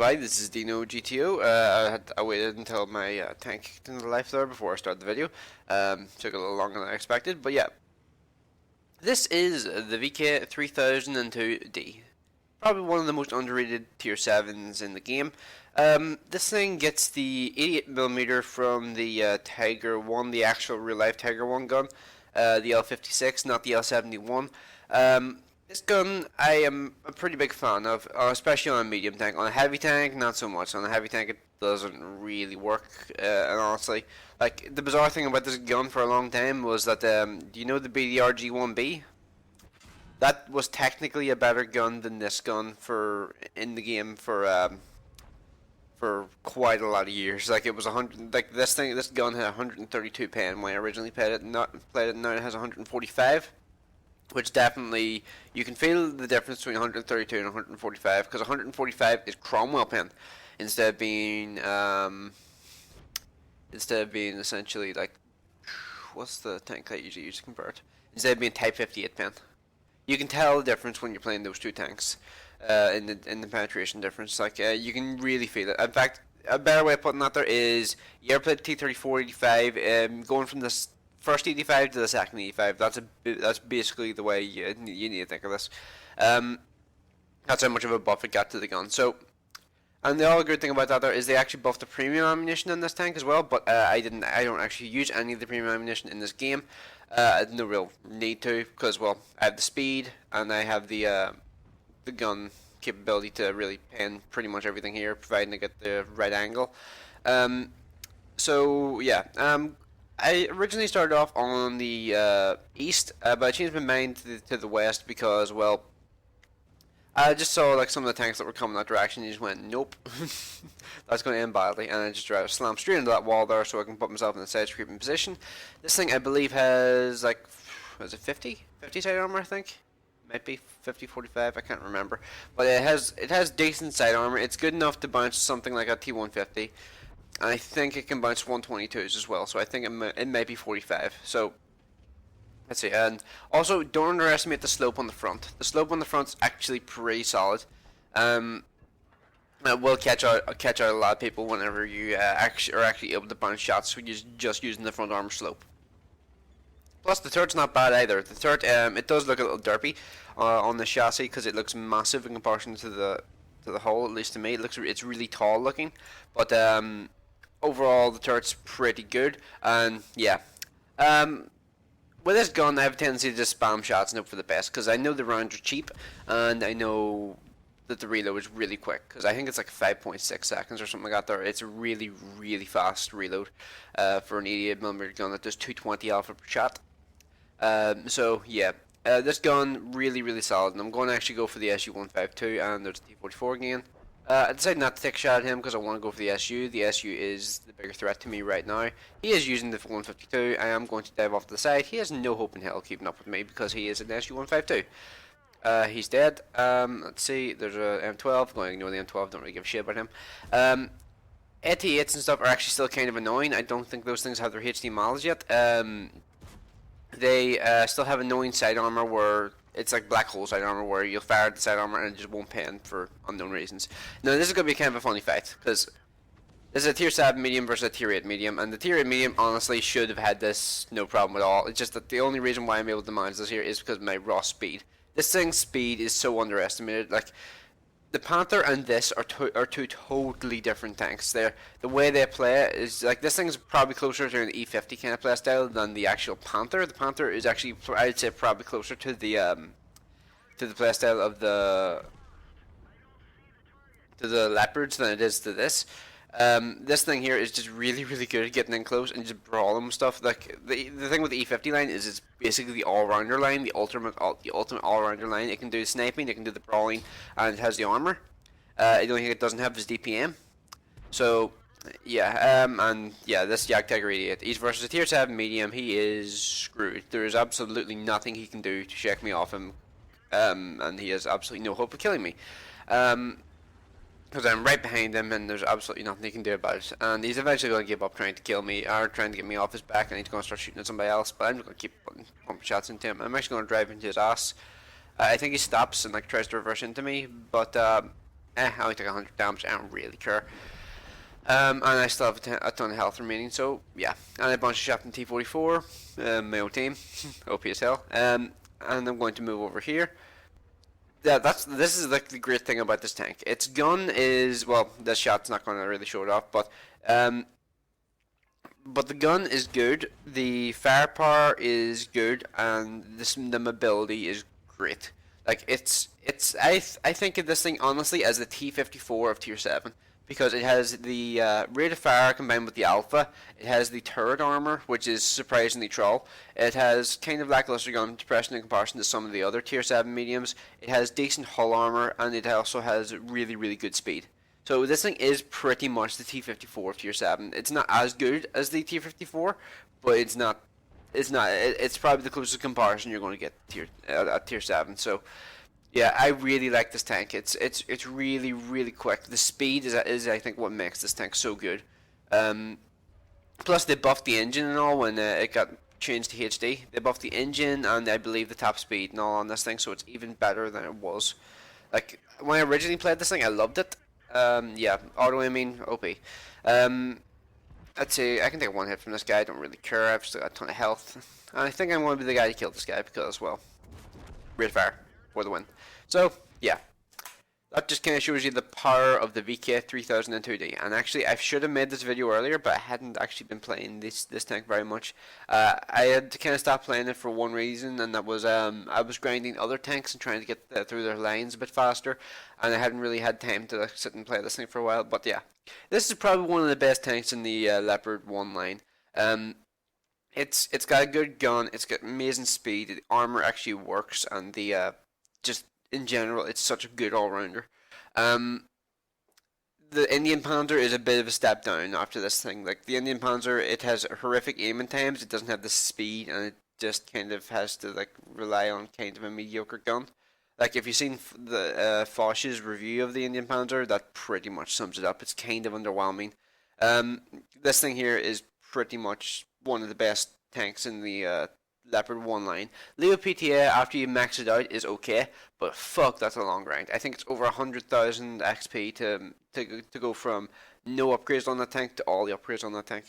everybody, this is DeanoGTO. I waited until my tank kicked into life there before I started the video. Took a little longer than I expected, but yeah. This is the Vk3002d. Probably one of the most underrated tier 7s in the game. This thing gets the 88mm from the Tiger 1, the actual real-life Tiger 1 gun. The L56, not the L71. This gun I am a pretty big fan of, especially on a medium tank. On a heavy tank, not so much. On a heavy tank, it doesn't really work. And honestly, like the bizarre thing about this gun for a long time was that, do you know the BDRG-1B? That was technically a better gun than this gun in the game for quite a lot of years. Like it was 100. Like this gun had 132 pen when I originally played it. Now it has 145. Which definitely, you can feel the difference between 132 and 145, because 145 is Cromwell pen, instead of being essentially like, what's the tank I usually use to convert? Instead of being Type 58 pen. You can tell the difference when you're playing those two tanks, in the penetration difference. Like you can really feel it. In fact, a better way of putting that there is, you ever played T-34-85, going from this first 85 to the second 85. That's basically the way you need to think of this. That's how much of a buff it got to the gun. So, and the other good thing about that there is they actually buffed the premium ammunition in this tank as well. But I don't actually use any of the premium ammunition in this game. No real need to, because well, I have the speed and I have the gun capability to really pen pretty much everything here, providing I get the right angle. So yeah. I originally started off on the east, but I changed my mind to the west because, well, I just saw like some of the tanks that were coming that direction and just went, nope, that's going to end badly, and I just slammed straight into that wall there so I can put myself in the side creeping position. This thing I believe has like, was it 50 side armor, I think? Might be 50, 45, I can't remember, but it has decent side armor. It's good enough to bounce something like a T150. And I think it can bounce 122s as well, so I think it might be 45. So, let's see. And also, don't underestimate the slope on the front. The slope on the front is actually pretty solid. It will catch out a lot of people whenever you are actually able to bounce shots with just using the front armor slope. Plus, the turret's not bad either. The turret, it does look a little derpy on the chassis because it looks massive in comparison to the hull. At least to me, it's really tall looking, but overall, the turret's pretty good, and yeah. With this gun, I have a tendency to just spam shots and hope for the best, because I know the rounds are cheap, and I know that the reload is really quick, because I think it's like 5.6 seconds or something like that there. It's a really, really fast reload for an 88mm gun that does 220 alpha per shot. So, yeah. This gun, really, really solid, and I'm going to actually go for the SU-152, and there's the T-44 again. I decided not to take a shot at him because I want to go for the SU. The SU is the bigger threat to me right now. He is using the 152. I am going to dive off to the side. He has no hope in hell keeping up with me because he is an SU-152. He's dead. Let's see. There's a M12. Going to ignore the M12. Don't really give a shit about him. 88s and stuff are actually still kind of annoying. I don't think those things have their HD models yet. They still have annoying side armor where it's like black hole side armor where you'll fire at the side armor and it just won't pen for unknown reasons. Now this is going to be kind of a funny fight because this is a tier 7 medium versus a tier 8 medium, and the tier 8 medium honestly should have had this no problem at all. It's just that the only reason why I'm able to manage this here is because of my raw speed. This thing's speed is so underestimated. Like the Panther and this are two totally different tanks. The way they play it is like this thing's probably closer to an E50 kind of play style than the actual Panther. The Panther is actually, I'd say, probably closer to the play style of the Leopards than it is to this. This thing here is just really, really good at getting in close and just brawling and stuff. Like the thing with the E50 line is it's basically the all-rounder line, the ultimate all-rounder line. It can do the sniping, it can do the brawling, and it has the armor. The only thing it doesn't have is DPM. So yeah, and yeah, this Yak Tiger 88. He's versus a tier 7 medium. He is screwed. There is absolutely nothing he can do to shake me off him, and he has absolutely no hope of killing me. Because I'm right behind him and there's absolutely nothing he can do about it. And he's eventually going to give up trying to kill me or trying to get me off his back, and he's going to start shooting at somebody else. But I'm just going to keep pumping shots into him. I'm actually going to drive into his ass. I think he stops and like tries to reverse into me, but I only took 100 damage, I don't really care. And I still have a ton of health remaining, so yeah. And a bunch of Shafton T44, my own team, OP as hell. And I'm going to move over here. Yeah, this is like the great thing about this tank. Its gun is, well, the shot's not going to really show it off, but the gun is good, the firepower is good, and the mobility is great. Like I think of this thing honestly as the T54 of tier 7 because it has the rate of fire combined with the alpha. It has the turret armor, which is surprisingly troll. It has kind of lackluster gun suppression in comparison to some of the other tier 7 mediums. It has decent hull armor, and it also has really good speed. So this thing is pretty much the T54 of tier 7. It's not as good as the T54, but it's not. It's probably the closest comparison you're going to get at tier 7. So yeah, I really like this tank. It's really quick. The speed is I think what makes this tank so good. Plus they buffed the engine and all when it got changed to HD. They buffed the engine and I believe the top speed and all on this thing, so it's even better than it was. Like when I originally played this thing, I loved it. Yeah, auto aiming, OP. Let's see, I can take one hit from this guy, I don't really care, I've still got a ton of health. And I think I'm going to be the guy to kill this guy because, well, rate of fire for the win. So, yeah. That just kind of shows you the power of the Vk3002d. And actually, I should have made this video earlier, but I hadn't actually been playing this tank very much. I had to kind of stop playing it for one reason, and that was I was grinding other tanks and trying to get through their lines a bit faster, and I hadn't really had time to sit and play this thing for a while. But yeah, this is probably one of the best tanks in the Leopard 1 line. It's got a good gun, it's got amazing speed, the armor actually works, and the just in general, it's such a good all-rounder. The Indian Panzer is a bit of a step down after this thing. Like, the Indian Panzer, it has horrific aiming times, it doesn't have the speed, and it just kind of has to, like, rely on kind of a mediocre gun. Like, if you've seen the Foch's review of the Indian Panzer, that pretty much sums it up. It's kind of underwhelming. This thing here is pretty much one of the best tanks in the Leopard 1 line. Leo PTA, after you max it out, is okay, but fuck, that's a long grind. I think it's over 100,000 XP to go from no upgrades on that tank to all the upgrades on that tank.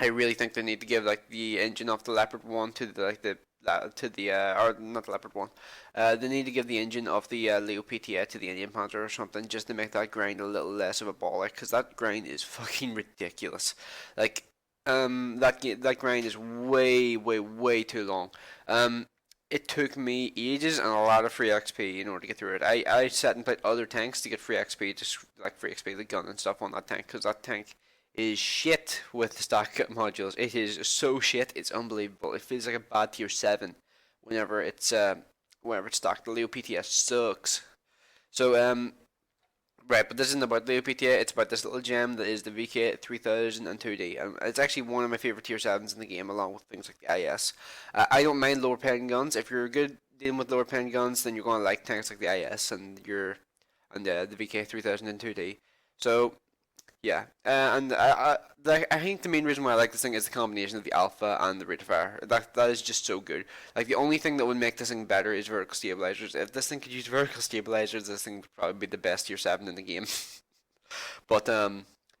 I really think they need to give like the engine of the Leopard 1 to the or not the Leopard 1. They need to give the engine of the Leo PTA to the Indian Panzer or something just to make that grind a little less of a baller, because that grind is fucking ridiculous. Like, that grind is way too long. It took me ages and a lot of free XP in order to get through it. I sat and played other tanks to get free XP, just like free XP, the gun and stuff on that tank, because that tank is shit with the stock modules. It is so shit, it's unbelievable. It feels like a bad tier 7 whenever it's stocked. The Leo PTS sucks. So, right, but this isn't about Leo PTA, it's about this little gem that is the Vk3002d. It's actually one of my favorite tier 7s in the game, along with things like the IS. I don't mind lower paying guns. If you're good dealing with lower paying guns, then you're going to like tanks like the IS and the Vk3002d. So, yeah, and I think the main reason why I like this thing is the combination of the alpha and the rate of fire. That is just so good. Like, the only thing that would make this thing better is vertical stabilizers. If this thing could use vertical stabilizers, this thing would probably be the best tier 7 in the game. But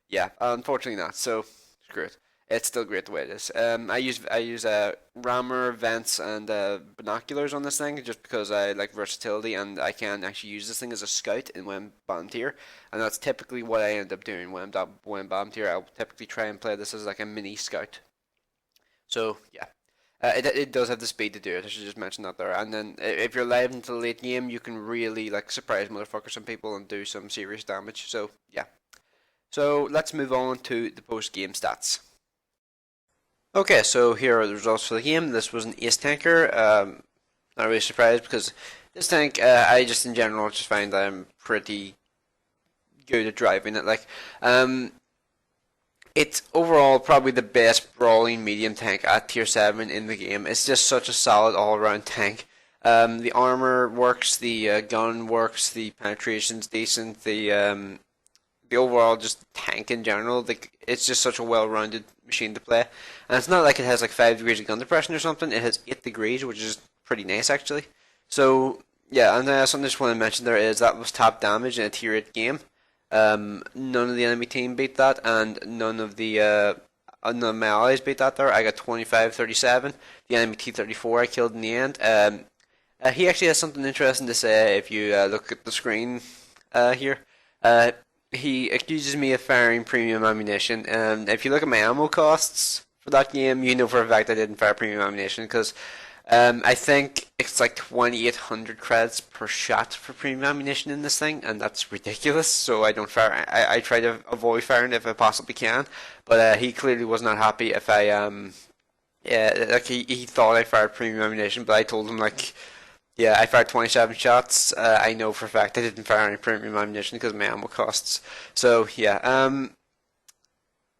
yeah, unfortunately not. So screw it. It's still great the way it is. I use rammer, vents, and binoculars on this thing just because I like versatility, and I can actually use this thing as a scout when I'm bottom tier, and that's typically what I end up doing when I'm bottom tier. I'll typically try and play this as like a mini scout. So yeah. It does have the speed to do it. I should just mention that there. And then if you're live into the late game, you can really like surprise motherfuckers and people and do some serious damage. So yeah. So let's move on to the post game stats. Okay, so here are the results for the game. This was an ace tanker. Not really surprised because this tank, I just in general just find that I'm pretty good at driving it. Like, it's overall probably the best brawling medium tank at tier 7 in the game. It's just such a solid all-around tank. The armor works, the gun works, the penetration's decent, the overall just tank in general, it's just such a well-rounded machine to play. And it's not like it has like 5 degrees of gun depression or something, it has 8 degrees, which is pretty nice actually. So Yeah, and something I just want to mention there is that was top damage in a tier 8 game. None of the enemy team beat that, and none of my allies beat that there. I got 25-37. The enemy T-34 I killed in the end. He actually has something interesting to say if you look at the screen here. Uh, he accuses me of firing premium ammunition, and if you look at my ammo costs for that game, you know for a fact I didn't fire premium ammunition because I think it's like 2,800 credits per shot for premium ammunition in this thing, and that's ridiculous. So I don't fire. I try to avoid firing if I possibly can. But he clearly was not happy if I yeah, like he thought I fired premium ammunition, but I told him like yeah, I fired 27 shots. I know for a fact I didn't fire any premium ammunition because of my ammo costs. So yeah,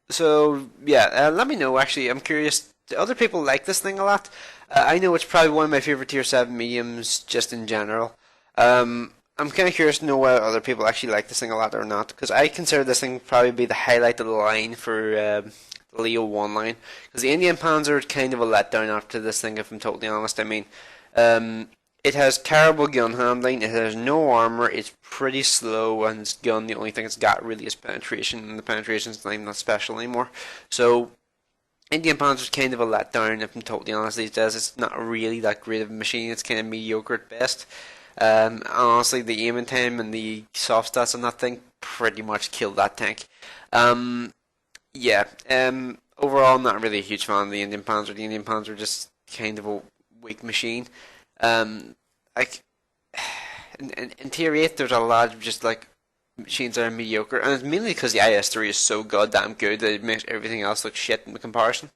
let me know. Actually, I'm curious. Do other people like this thing a lot? I know it's probably one of my favorite tier 7 mediums just in general. I'm kind of curious to know whether other people actually like this thing a lot or not, because I consider this thing probably be the highlight of the line for the Leo 1 line. Because the Indian Panzer is kind of a letdown after this thing, if I'm totally honest. I mean, um, it has terrible gun handling, it has no armor, it's pretty slow, and its gun, the only thing it's got really is penetration, and the penetration's not even that special anymore. So, Indian Panzer's kind of a letdown, if I'm totally honest these days. It's not really that great of a machine, it's kind of mediocre at best. Honestly, the aiming time and the soft stats on that thing pretty much killed that tank. Um, yeah, overall, I'm not really a huge fan of the Indian Panzer. The Indian Panzer just kind of a weak machine. Um, like in Tier 8, there's a lot of just like machines that are mediocre, and it's mainly because the IS-3 is so goddamn good that it makes everything else look shit in comparison.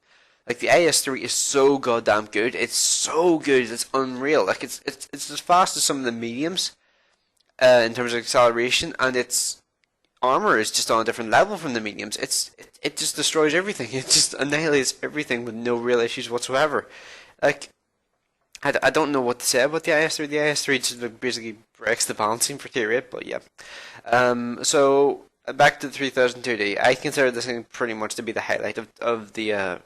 Like the IS-3 is so goddamn good. It's so good. It's unreal. Like it's as fast as some of the mediums in terms of acceleration, and its armor is just on a different level from the mediums. It just destroys everything. It just annihilates everything with no real issues whatsoever. Like I don't know what to say about the IS-3. The IS-3 just like, basically breaks the balancing for tier 8, but yeah. So back to the 3002d. I consider this thing pretty much to be the highlight of the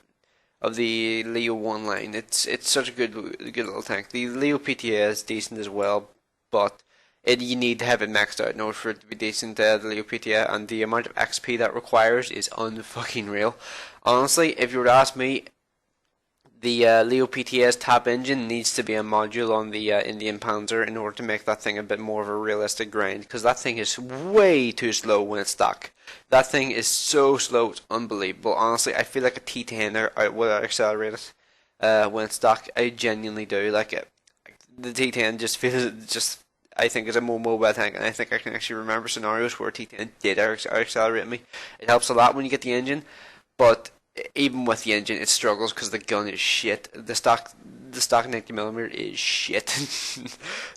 Leo 1 line. It's such a good little tank. The Leo PTA is decent as well, but you need to have it maxed out in order for it to be decent. The Leo PTA, and the amount of XP that requires is unfucking real. Honestly, if you were to ask me, the Leo PTS top engine needs to be a module on the Indian Panzer in order to make that thing a bit more of a realistic grind, because that thing is way too slow when it's stock. That thing is so slow, it's unbelievable. Honestly, I feel like a T10 would accelerate it when it's stock. I genuinely do. Like it. The T10 just feels just. I think is a more mobile tank, and I think I can actually remember scenarios where T10 did accelerate me. It helps a lot when you get the engine, but even with the engine, it struggles because the gun is shit. The stock 90mm is shit.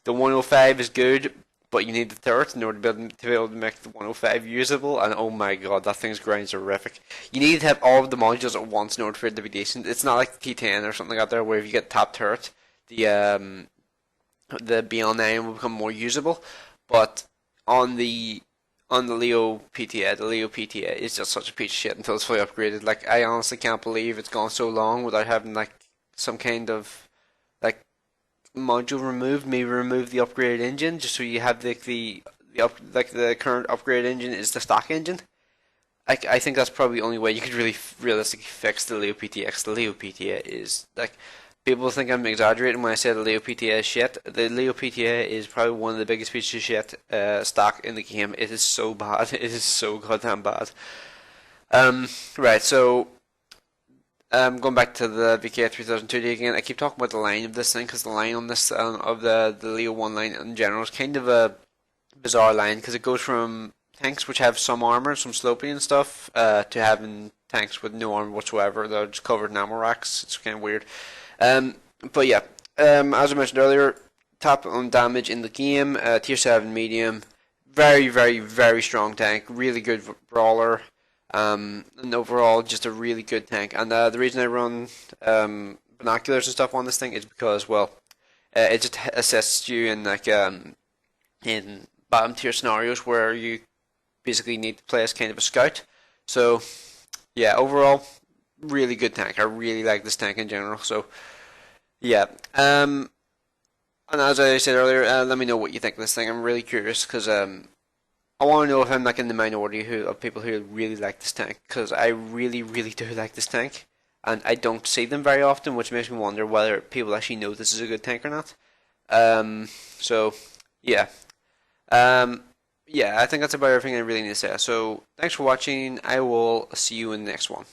The 105 is good, but you need the turret in order to be able to make the 105 usable. And oh my god, that thing's grinds are horrific. You need to have all of the modules at once in order for it to be decent. It's not like the T10 or something like that there, where if you get top turret, the BL9 will become more usable. But on the Leo PTA, the Leo PTA is just such a piece of shit until it's fully upgraded. Like I honestly can't believe it's gone so long without having like some kind of like module removed. Maybe remove the upgraded engine just so you have like the current upgraded engine is the stock engine. I think that's probably the only way you could really realistically fix the Leo PTX. The Leo PTA is like people think I'm exaggerating when I say the Leo PTA is shit. The Leo PTA is probably one of the biggest pieces of shit stock in the game. It is so bad. It is so goddamn bad. Right, so going back to the Vk3002d again, I keep talking about the line of this thing because the line on this of the Leo 1 line in general is kind of a bizarre line because it goes from tanks which have some armor, some sloping and stuff, to having tanks with no armor whatsoever. They're just covered in ammo racks. It's kind of weird. Um, but yeah, as I mentioned earlier, top on damage in the game, tier 7 medium, very, very, very strong tank, really good brawler, and overall just a really good tank. And the reason I run binoculars and stuff on this thing is because, well, it just assists you in like in bottom tier scenarios where you basically need to play as kind of a scout. So yeah, overall, really good tank. I really like this tank in general. So yeah, And as I said earlier, let me know what you think of this thing. I'm really curious because I want to know if I'm like in the minority of people who really like this tank, because I really, really do like this tank, and I don't see them very often, which makes me wonder whether people actually know this is a good tank or not. So yeah, um, yeah, I think that's about everything I really need to say. So thanks for watching. I will see you in the next one.